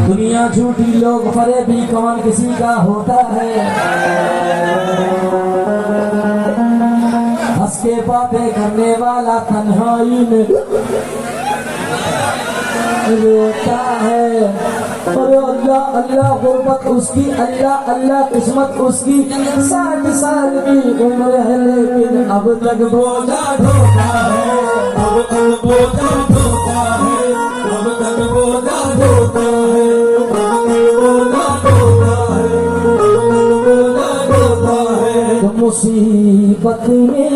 दुनिया झूठी लोग परे भी कौन किसी का होता है। हंस के बातें करने वाला तन्हाई में रोता है। अरे अल्लाह अल्लाह गुर्बत उसकी, अल्लाह अल्लाह किस्मत उसकी। 60 साल की उम्र है लेकिन अब तक बोझा ढोता है, अब तक बोझा ढोता है, अब तक बोझा ढोता है, बोझा ढोता है, बोझा ढोता है। तो मुसीबत में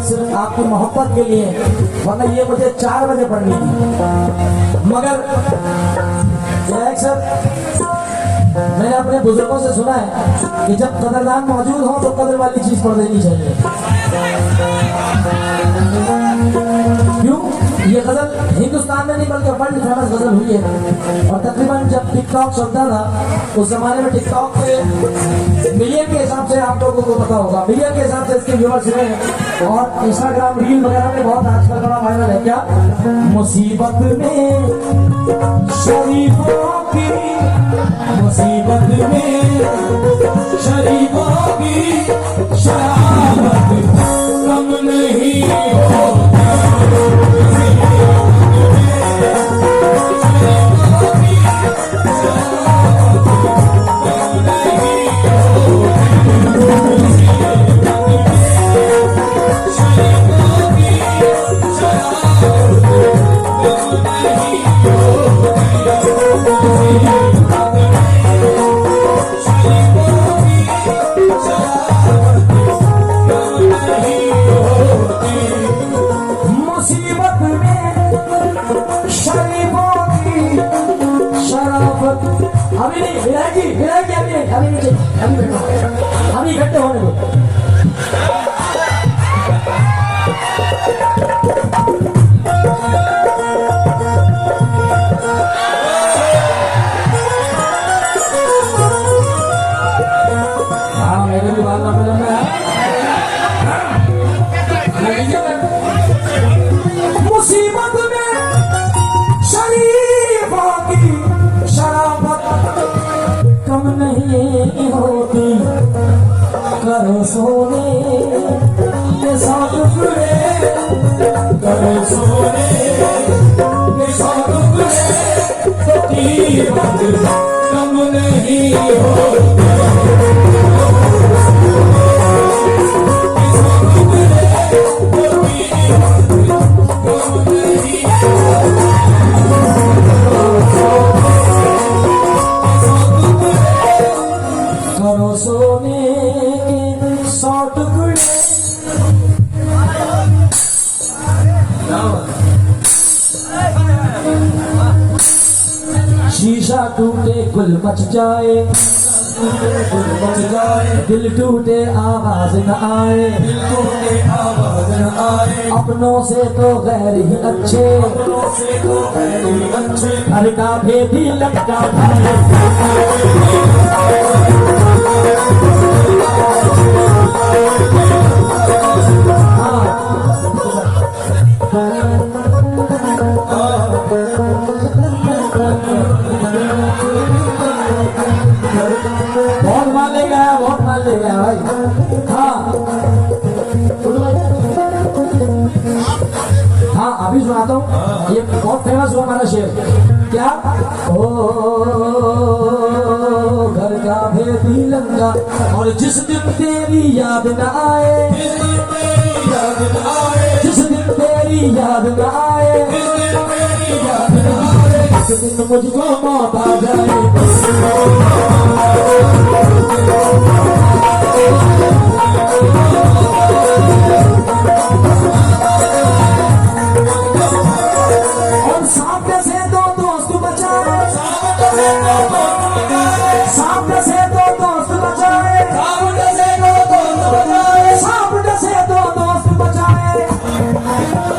सिर्फ आपकी मोहब्बत के लिए, वरना ये मुझे 4 बजे पढ़नी थी। मगर सर, मैंने अपने बुजुर्गों से सुना है कि जब कदरदान मौजूद हो तो कदर वाली चीज पढ़ देनी चाहिए। क्यों? ये गजल हिंदुस्तान में नहीं बल्कि वर्ल्ड फेमस गजल हुई है। और तकरीबन जब टिकटॉक चलता था उस जमाने में टिकटॉक पे मिलियन के हिसाब से, आप लोगों को पता होगा, मिलियन के हिसाब से इसके व्यूअर्स हैं। और इंस्टाग्राम रील वगैरह में बहुत आजकल बड़ा वायरल है। क्या? मुसीबत में शरीफों की, मुसीबत में शरीफों की शराबत कम नहीं होती। अभी नहीं, विरागी विरागी अभी नहीं, अभी नहीं, अभी इकट्ठे होने दो। हाँ, मेरे भी बात ना मुसीबत में शरीफों की शराबत कम नहीं होती। करो सोने के साथ टुकड़े, करो सोने के साथ टुकड़े, तो कीमत कम नहीं होती। करो सोने के 100 टुकड़े। शीशा टूटे गुल मच जाए, दिल टूटे आवाज न आए, दिल टूटे आवाज न आए। अपनों से तो गैर ही अच्छे, अपनों से तो गैर ही अच्छे। घर का भेदी लगता भाई, बहुत मान ले गया, बहुत मान ले गया भाई। हाँ हाँ, अभी सुनाता हूँ, ये बहुत फेमस हुआ हमारा शेर। क्या? ओ घर का भेदी लंगा, और जिस दिन तेरी याद न आए, जिस दिन तेरी याद न आए, उस दिन मुझको मौत आ जाए।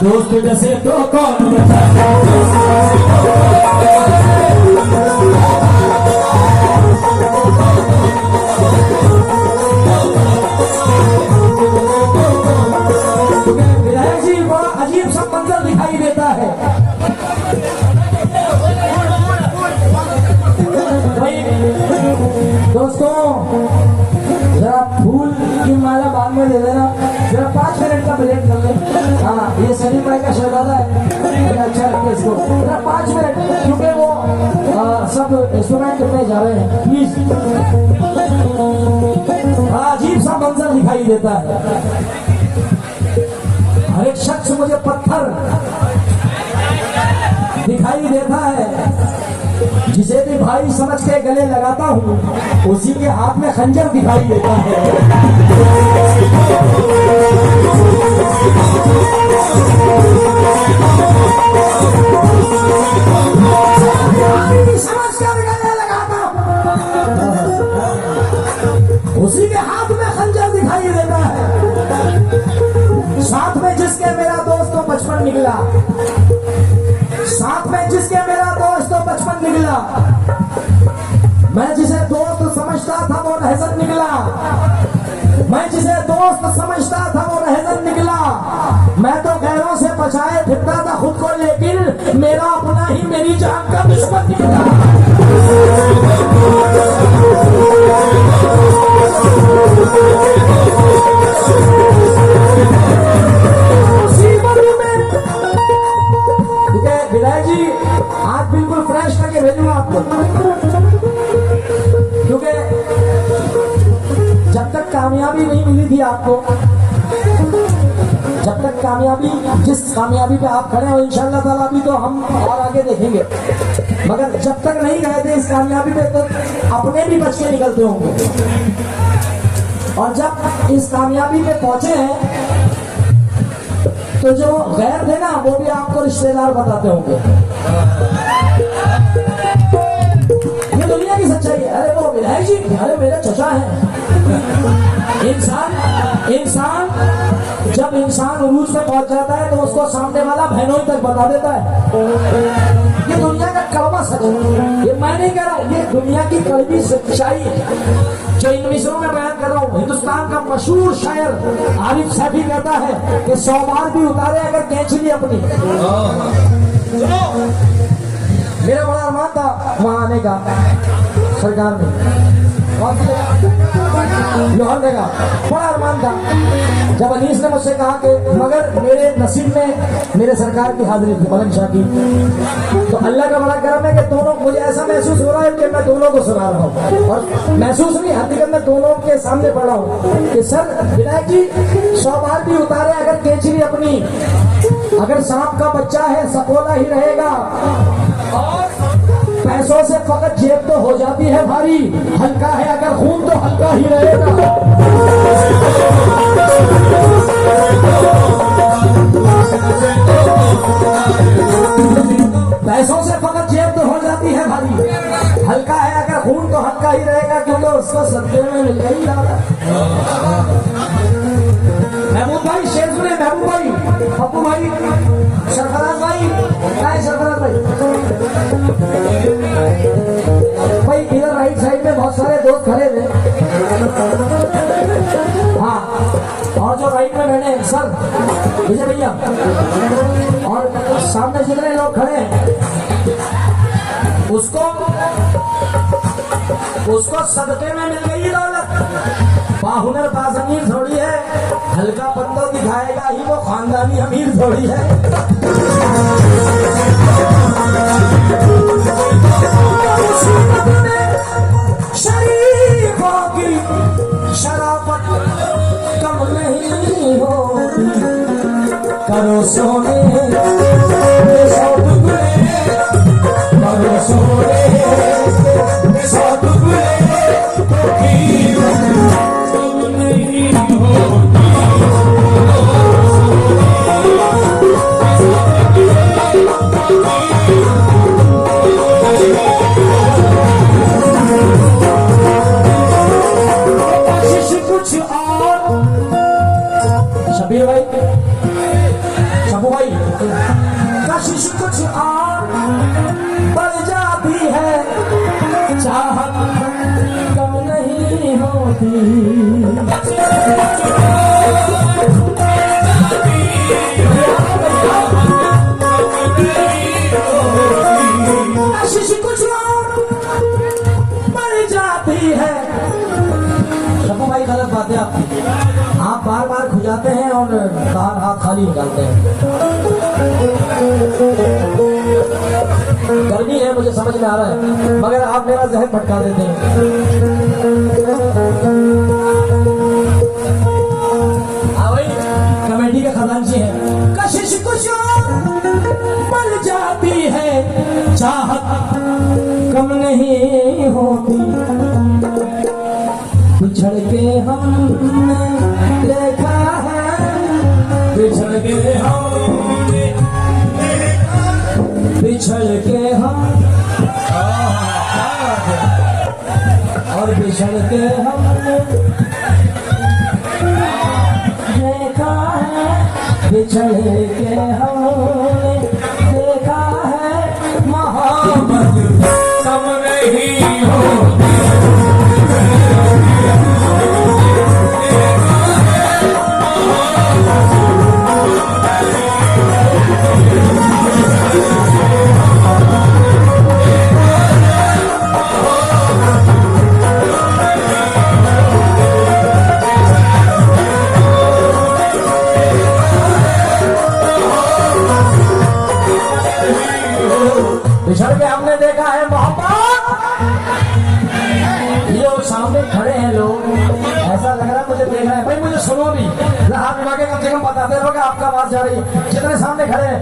दोस्त जैसे तो कौन बचा विधायक जी बड़ा अजीब सा मंजर दिखाई देता है। भाई दोस्तों जरा फूल की माला बाद में दे देना, जरा 5 मिनट का ब्रेक कर ले। हाँ ये सलीम भाई का शहजादा है, अच्छा लगता इसको, जरा 5 मिनट, क्योंकि वो सब इंस्ट्रूमेंट में जा रहे हैं, प्लीज। अजीब सा मंजर दिखाई देता है। हर एक शख्स मुझे पत्थर दिखाई देता है, जिसे भी भाई समझ के गले लगाता हूँ उसी के हाथ में खंजर दिखाई देता है। समझ कर गले लगाता हूँ उसी के हाथ में खंजर दिखाई देता है। साथ में जिसके मेरा दोस्त तो बचपन निकला, साथ में जिसके मेरा दोस्त तो बचपन निकला, मैं जिसे दोस्त समझता था वो रहजन निकला, मैं जिसे दोस्त समझता था वो रहजन निकला। मैं तो गैरों से बचाए फिरता था खुद को, लेकिन मेरा अपना ही मेरी जान का दुश्मन निकला। विधायक जी आज बिल्कुल फ्रेश करके भेजूंगा आपको, क्योंकि जब तक कामयाबी नहीं मिली थी आपको, जब तक कामयाबी, जिस कामयाबी पे आप खड़े हो इंशाअल्लाह ताला अभी तो हम और आगे देखेंगे, मगर जब तक नहीं गए थे इस कामयाबी पे तो अपने भी बच के निकलते होंगे, और जब इस कामयाबी पे पहुंचे हैं तो जो गैर थे ना वो भी आपको रिश्तेदार बताते होंगे। ये दुनिया की सच्चाई है। अरे वो विधायक जी, अरे मेरे चचा हैं। इंसान जब इंसान उरूज पे पहुंच जाता है तो उसको सामने वाला बहनों तक बता देता है। ये दुनिया का कड़वा सच है, ये मैं नहीं कह रहा हूँ, ये दुनिया की कड़वी सच्चाई है जो इन मिसरों में बयान कर रहा हूँ। हिंदुस्तान का मशहूर शायर आरिफ सैफी कहता है कि 100 बार भी उतारे अगर कैंची ली अपनी। मेरा बड़ा अरमान था वहां आने का, सरकार में लाहौर देगा, बड़ा अरमान था। जब अनीस ने मुझसे कहा कि मगर मेरे नसीब में मेरे सरकार की हाजिरी थी, मलंग शाह की, तो अल्लाह का बड़ा करम है कि दोनों, मुझे ऐसा महसूस हो रहा है कि मैं दोनों को सुना रहा हूँ, और महसूस नहीं, हकीकत में दोनों के सामने पढ़ा हूँ कि सर विधायक जी 100 बार भी उतारे अगर केचरी अपनी, अगर सांप का बच्चा है सपोला ही रहेगा, और पैसों से फकत जेब तो हो जाती है भारी, हल्का है अगर खून तो हल्का ही रहेगा। पैसों से फकत जेब तो हो जाती है भारी, हल्का है अगर खून तो हल्का ही रहेगा, क्योंकि उसको सब्जे में मिल गई ज्यादा। महबूब भाई शेर सुने, महबूब भाई, पप्पू भाई, सरफराज भाई, सरफराज भाई इधर राइट साइड में बहुत सारे दोस्त खड़े थे, हाँ, और जो राइट में बैठे हैं सर विजय भैया, और सामने जितने लोग खड़े हैं उसको सदके में मिल गई दौलत। बाहुनर बाज़मीर थोड़ी है, हल्का बंदो दिखाएगा ही वो खानदानी अमीर थोड़ी है। शरीफों की शराफत कम नहीं होती, करो सोने सौ टुकड़े, करो सोने सौ टुकड़े, तो कीमत कम नहीं होती। कशिश कुछ और बढ़ जाती है, चाहत कम नहीं होती। कशिश कुछ और बढ़ जाती है। शक्कू भाई गलत बात है आपकी, आप बार बार खुजाते हैं और बार हाथ खाली निकालते हैं। गर्मी है मुझे समझ में आ रहा है, मगर आप मेरा जहन भटका देते हैं। कमेटी के खजांची हैं। कशिश कुछ बढ़ जाती है, चाहत कम नहीं होती। बिछड़ के हमने देखा है, बिछड़ के हमने, बिछड़ के हम और बिछड़ के हमने देखा है, बिछड़ के हमने देखा है। मोहब्बत कम नहीं होती। बिछड़ के हमने देखा है मोहब्बत। ये लोग सामने खड़े हैं, लोग ऐसा लग रहा है मुझे देख रहे हैं। भाई मुझे सुनो नहीं, हाथ मिला के कम से कम बताते रहो कि आपका आवाज जा रही है। जितने सामने खड़े हैं,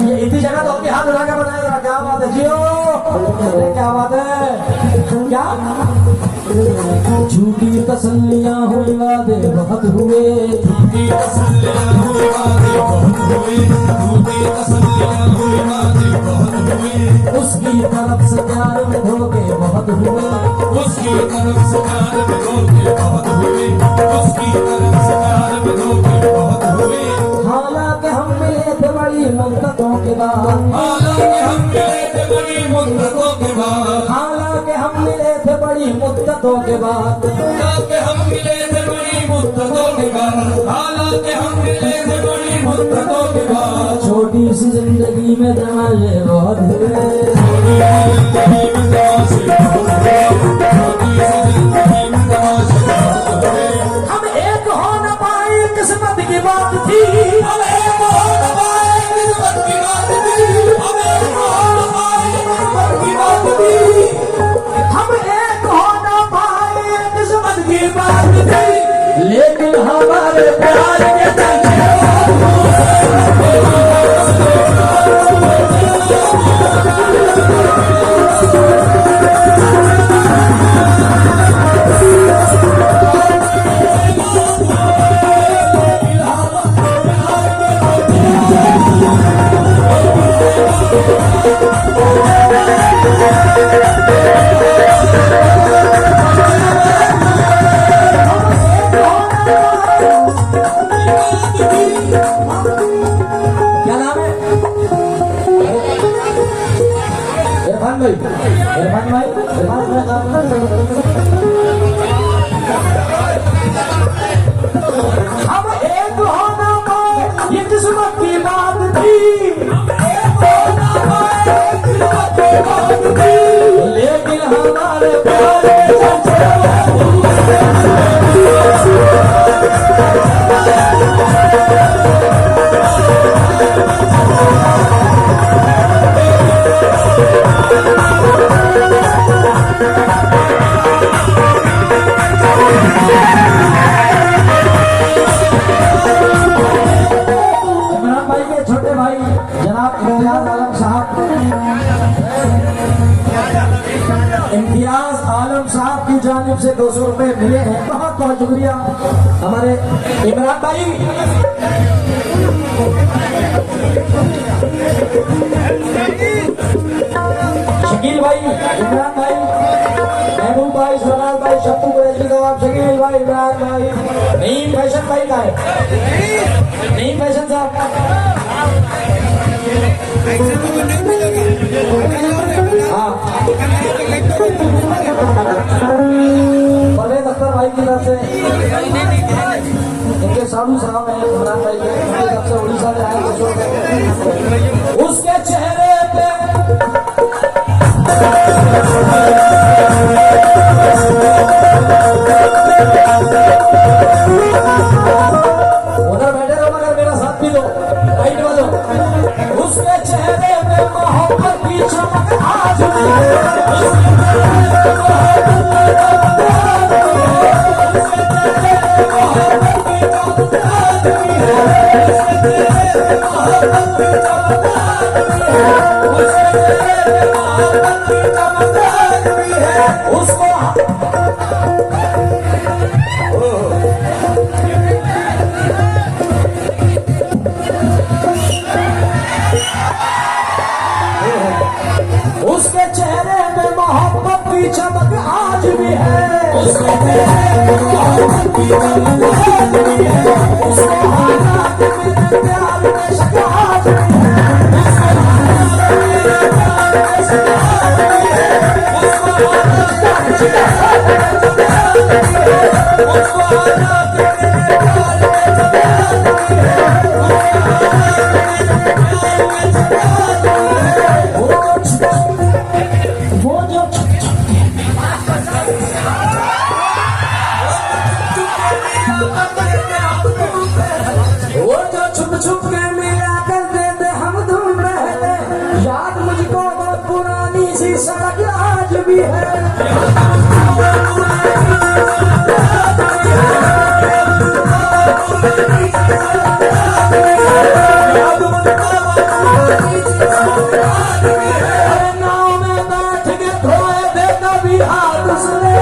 ये इतनी जगह तो आपके हाथ उठा के बताया जरा, क्या बात है जियो, क्या बात है, क्या झूठी तसल्लियां हुई वादे बहुत हुए, झूठी तसल्लियां हुई वादे बहुत हुए, झूठी तसल्लियां हुई वादे बहुत हुए। उसकी तरफ से प्यार में धोखे बहुत हुए, उसकी तरफ से प्यार में धोखे बहुत हुए, उसकी तरफ से प्यार में धोखे बहुत हुए। हालांकि हम मिले थे बड़ी मुद्दतों के बाद, हालांकि हम मिले थे बड़ी मुद्दतों के बाद, हालांकि हम मिले थे बड़ी मुद्दतों के बाद, हालांकि हम मिले थे बड़ी मुद्दतों के बाद, हालांकि हम मिले थे बड़ी मुद्दतों के बाद। छोटी सी जिंदगी में दमाजे बहुत हुए, छोटी सी जिंदगी में दमाजे बहुत हुए, छोटी सी जिंदगी में दमाजे बहुत हुए। हम एक हो न पाए किस्मत की बात थी, हम एक हो न पाए किस्मत की बात थी, हम एक हो न पाए किस्मत की बात थी, हम एक हो न पाए किस्मत की बात थी। लेकिन हमारे प्यार के चलते क्या नाम है? इरफान भाई, इरफान भाई, इरफान हम एक होना पाए ये किस्मत की बात थी, एक होना पाए किस्मत की बात थी। लेकिन हमारे प्यार के चलते इम्तियाज आलम साहब की जानिब से 200 रुपए मिले हैं, बहुत बहुत शुक्रिया हमारे इमरान भाई। शकील भाई, इमरान भाई, महबूब भाई, सोनाल भाई, शक्कू कुरैशी साहब, शकील भाई, इमरान भाई, नईम फैशन भाई का है, नईम फैशन साहब, हुए इनके साधु साहब हैं इमरान भाई के, इनके सबसे उड़ीसा से आए उसके चेहरे पे उधर बैठे रहो मगर मेरा साथ भी दो, राइट वालों। उसके चेहरे पे मोहब्बत की चमक आज भी है। उसको उसके चेहरे में मोहब्बत की चमक आज भी है। उसके चेहरे में मोहब्बत की चमक आज भी है। उसके हालात में प्यार में शक आज भी है। उसके हालात में प्यार में शक आज भी है। उसको हालात में प्यार में शक आज भी है। उसको हालात में प्यार में शक आज भी है। वो जो छुप छुप के मिला करते थे हम तुम पहले, याद मुझको बहुत पुरानी सी सड़क आज भी है। नाव में बैठ के धोए थे कभी हाथ उसने,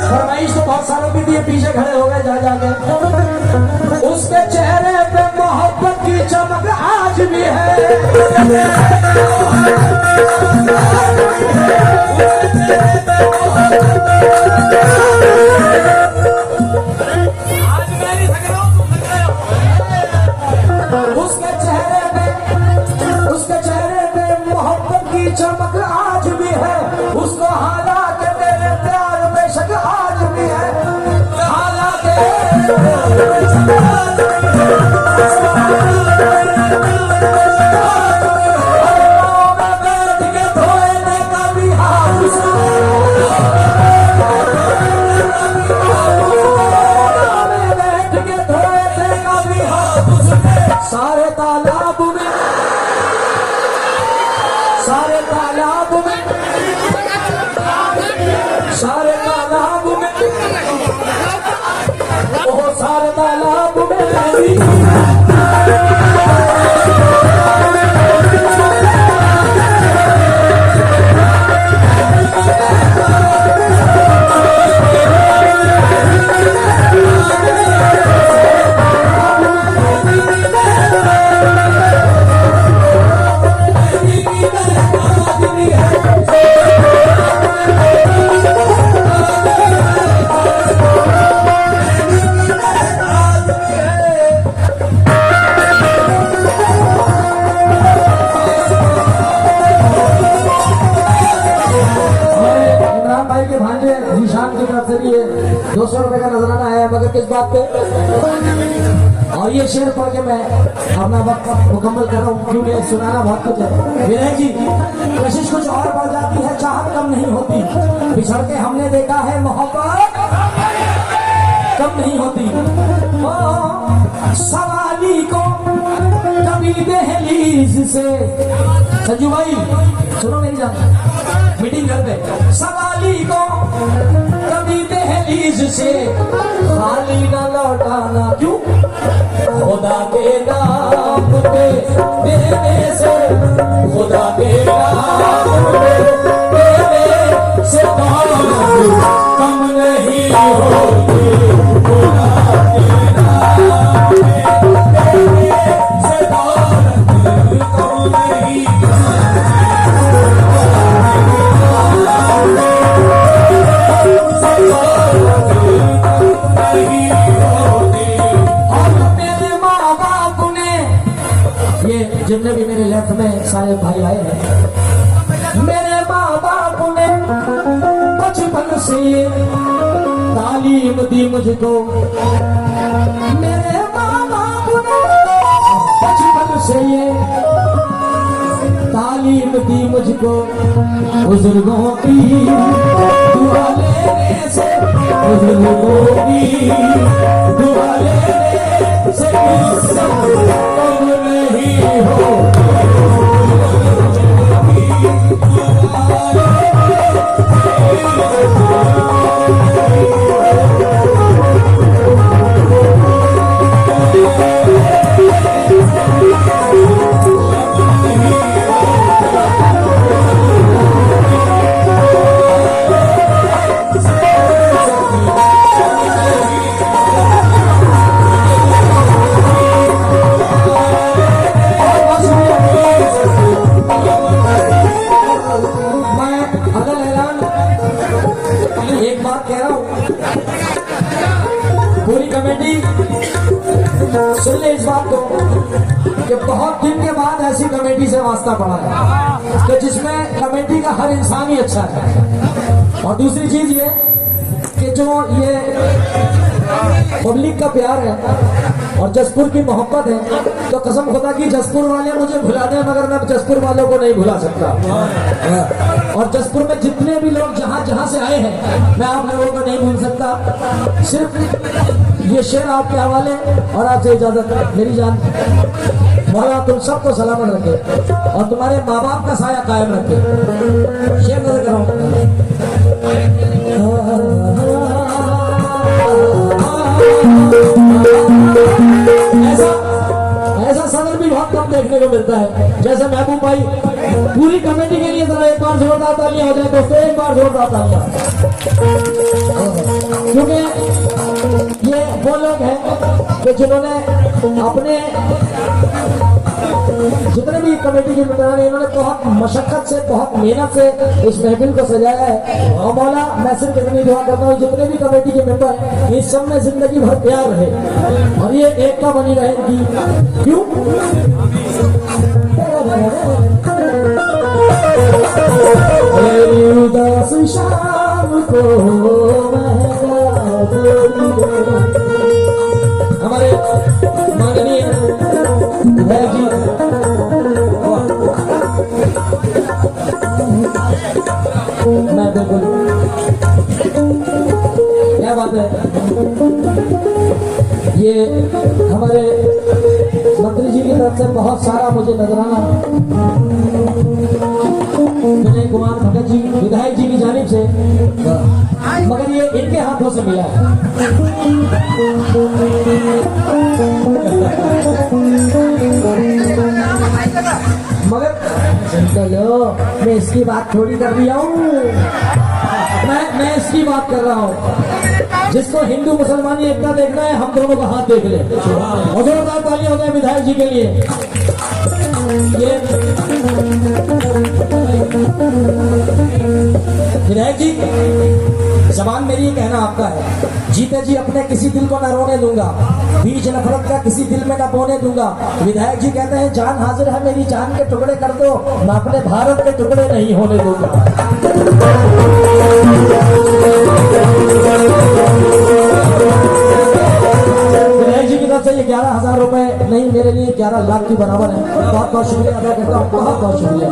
फरमाइश तो बहुत सालों की थी, पीछे खड़े हो गए जा जाके। उसके चेहरे पे मोहब्बत की चमक आज भी है। उसके चेहरे पे मोहब्बत की चमक आज भी है। उसको हालात तेरे प्यार में शक आज भी है। हालात बैठ के धोए ने कभी हाथ बैठ के धोए थे कभी हाथ सारे तालाब में, सारे तालाब में, सारे तालाब में, ओ सारे तालाब में निशान की तरफ से भी 200 रुपए का नजराना आया, मगर किस बात पे। और ये शेर पढ़ के मैं अपना वक्त मुकम्मल कर रहा हूँ, क्योंकि सुनाना बहुत कुछ है। विनय जी, कोशिश कुछ और बढ़ जाती है, चाहत कम नहीं होती। बिछड़ के हमने देखा है, मोहब्बत कम नहीं होती। सवाली को कभी दहलीज से, संजू भाई सुनो मेरी जान, मीटिंग करते। सवाली को कभी दहलीज से खाली न लौटाना, क्यों? खुदा के नाम पे देने से, खुदा के नाम पे देने से दौलत कम नहीं होती, खुदा से दौलत कम नहीं जितने भी मेरे लेफ्ट में सारे भाई आए हैं, मेरे माँ बाप ने बचपन से तालीम दी मुझको, मेरे माँ बाप ने बचपन से ये तालीम दी मुझको, बुजुर्गों की दुआ लेने से, बुजुर्गों की दुआ लेने से कम नहीं हो। पूरी कमेटी सुन ले इस बात को कि बहुत दिन के बाद ऐसी कमेटी से वास्ता पड़ा है कि जिसमें कमेटी का हर इंसान ही अच्छा है। और दूसरी चीज ये कि जो ये पब्लिक का प्यार है और जसपुर की मोहब्बत है, तो कसम खुदा की जसपुर वाले मुझे भुला दें मगर मैं जसपुर वालों को नहीं भुला सकता। और जसपुर में जितने भी लोग जहां जहां से आए हैं मैं आप लोगों को नहीं भूल सकता। सिर्फ ये शेर आपके हवाले और आपसे इजाजत, मेरी जान मौला तुम सबको सलामत रखे और तुम्हारे माँ बाप का साया कायम रखे। शेर नजर कराओ। ऐसा सदर भी बहुत कम देखने को मिलता है। जैसे महबूब भाई, पूरी कमेटी के लिए जरा एक बार जोरदार तालियां हो जाए दोस्तों, एक बार जोरदार तालियां, क्योंकि ये वो लोग हैं कि जिन्होंने अपने जितने भी कमेटी के मेंबर हैं इन्होंने बहुत मशक्कत से, बहुत मेहनत से इस महफिल को सजाया है। और मौला मैं सिर्फ इतनी दुआ करता हूँ जितने भी कमेटी के मेंबर हैं इस सब में जिंदगी भर प्यार रहे और ये एकता बनी रहेगी। क्यों? उदास शाम को हमारे माननीय विधायक जी मैं बिल्कुल क्या बात है, ये हमारे मंत्री जी की तरफ से बहुत सारा मुझे नजराना विनय कुमार भगत जी विधायक जी की जानिब से, मगर ये इनके हाथों से मिला है। मगर चलो मैं इसकी बात थोड़ी कर रही हूँ, मैं इसकी बात कर रहा हूँ जिसको हिंदू मुसलमानी एकता देखना है हम दोनों का हाथ देख ले। और जोरदार तालियां हो जाए विधायक जी के लिए। ये विधायक जी, जबान मेरी कहना आपका है, जीते जी अपने किसी दिल को न रोने दूंगा, बीच नफरत का किसी दिल में न बोने दूंगा। विधायक जी कहते हैं जान हाजिर है मेरी जान के टुकड़े कर दो, मैं अपने भारत के टुकड़े नहीं होने दूंगा। विधायक जी की तरफ से ये 11,000 रुपए नहीं, मेरे लिए 11 लाख की बराबर है। बहुत बहुत शुक्रिया अदा करता हूँ, बहुत बहुत शुक्रिया।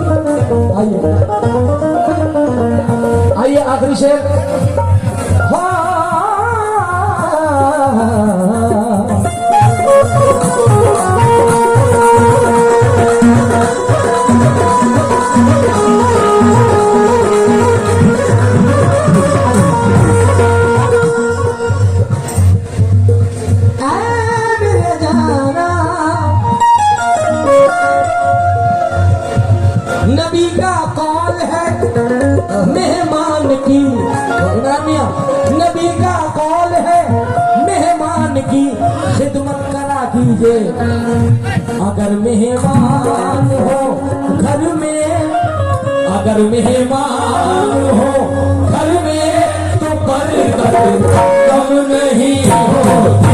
आइए आखिरी शेर। नबी का कौल है मेहमान की। इमरान मियां, नबी का कौल है मेहमान की खिदमत करा कीजिए। अगर मेहमान हो घर में, अगर मेहमान हो घर में तो बरकत कम नहीं होती।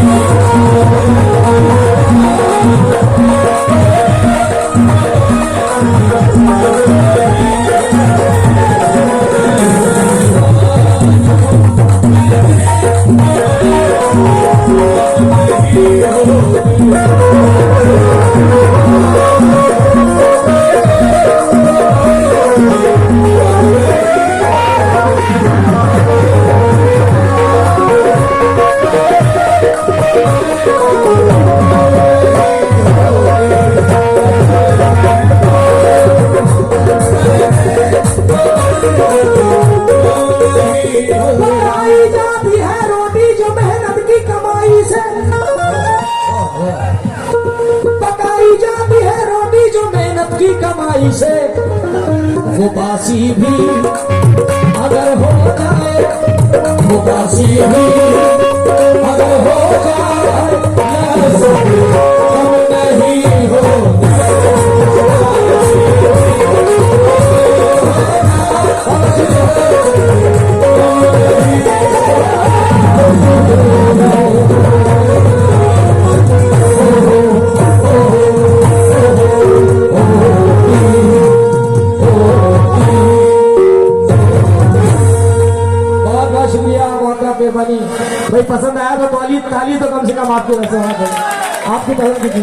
पकाई जाती है रोटी जो मेहनत की कमाई से, पकाई जाती है रोटी जो मेहनत की कमाई से। वो बासी भी अगर हो जाए, वो बासी भी अगर हो जाए कम नहीं होती। भाई पसंद आया तो ताली तो कम से कम आपकी तरफ से, आपकी तरफ की थी।